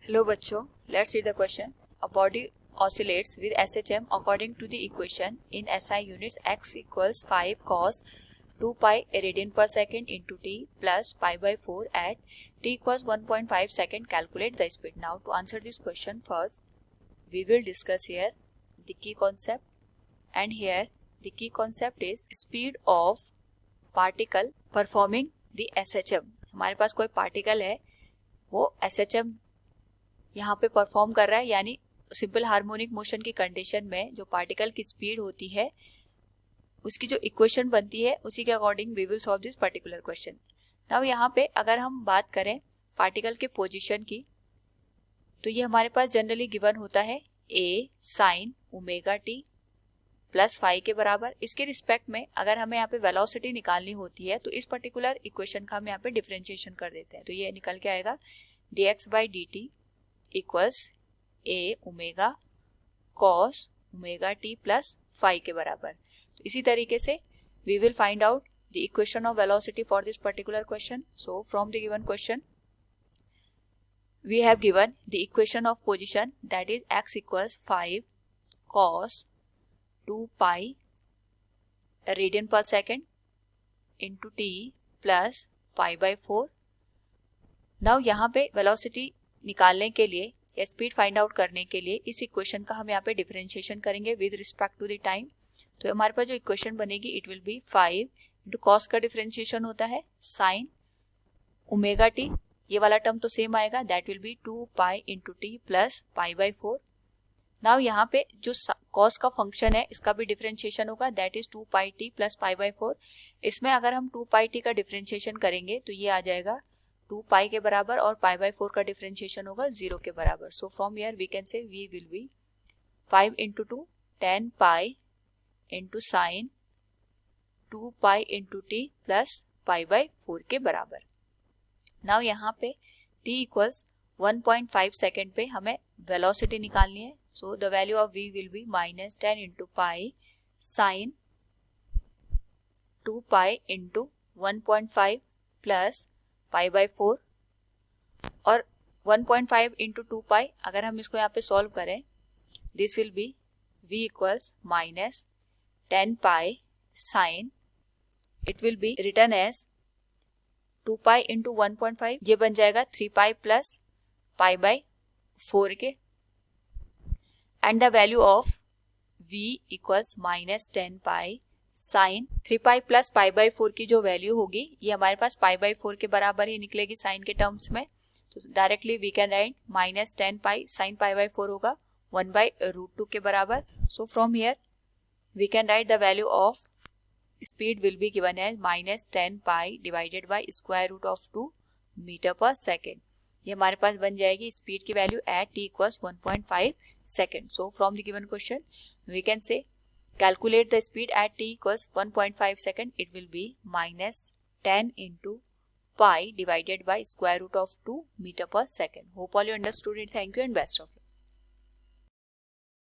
Hello बच्चों, let's read the question. A body oscillates with SHM according to the equation in SI units x equals 5 cos 2 pi radian per second into t plus pi by 4 at t equals 1.5 second. Calculate the speed. Now to answer this question, first we will discuss here the key concept, and here the key concept is speed of particle performing the SHM. हमारे पास कोई particle है, वो SHM यहाँ पे perform कर रहा है, यानी सिंपल हार्मोनिक मोशन की कंडीशन में जो पार्टिकल की स्पीड होती है उसकी जो इक्वेशन बनती है उसी के according we will solve this particular question. Now यहाँ पे अगर हम बात करें पार्टिकल के पोजीशन की, तो ये हमारे पास जनरली गिवन होता है a sine omega T plus phi के बराबर. इसके रिस्पेक्ट में अगर हमें यहाँ पे वेलोसिटी निकालनी होती है तो इस पर्टिकुलर इक्वेशन का हम यहाँ पे डिफरेंशिएशन कर देते हैं. तो ये निकल के आएगा dx by D T equals A omega cos omega T plus phi के बराबर. तो इसी तरीके से we will find out the equation of velocity for this particular question. So from the given question we have given the equation of position, that is x equals 5 cos 2 pi radian per second into T plus pi by 4. Now यहाँ पे velocity निकालने के लिए या speed find out करने के लिए इस इक्वेशन का हम यहाँ पे डिफरेंशिएशन करेंगे with respect to the time. तो हमारे पास जो इक्वेशन बनेगी it will be 5 into cos का डिफरेंशिएशन होता है साइन ओमेगा टी, ये वाला टर्म तो सेम आएगा, that will be 2 pi into T plus pi by 4. Now यहाँ पे जो कॉस का फंक्शन है इसका भी डिफरेंशिएशन होगा, that is 2 pi T plus pi by 4. इसमें अगर हम 2 पाई टी का डिफरेंशिएशन करेंगे तो ये आ जाएगा 2 पाई के बराबर और पाई बाई 4 का डिफरेंशिएशन होगा 0 के बराबर. So from here we can say v will be 5 into 2 10 pi into sine 2 pi into T plus pi by 4 के बराबर. नाउ यहाँ पे t इक्वल्स 1.5 सेकेंड पे हमें वेलोसिटी निकालनी है. So the value of v will B minus 10 into pi sine 2 pi into 1.5 plus pi by 4 और 1.5 into 2 पाई. अगर हम इसको यहाँ पे सॉल्व करें this will be v equals minus 10 pi sine, it will be return as 2 pi into 1.5, ये बन जाएगा 3 पाई प्लस पाई बाई 4 के, and the value of v equals minus 10 pi sign 3 pi plus pi by 4 की जो value होगी ये हमारे पास पाई by 4 के बराबर ही निकलेगी साइन के टर्म्स में. तो directly we can write minus 10 pi sine pi by 4 होगा 1 बाई रूट 2 के बराबर. So from here we can write the value of speed will be given as minus 10 pi divided by square root of 2 metre per second. ये हमारे पास बन जाएगी speed की value at t equals 1.5 second. So from the given question we can say calculate the speed at t equals 1.5 second. It will be minus 10 into pi divided by square root of 2 meter per second. Hope all you understood it. Thank you and best of luck.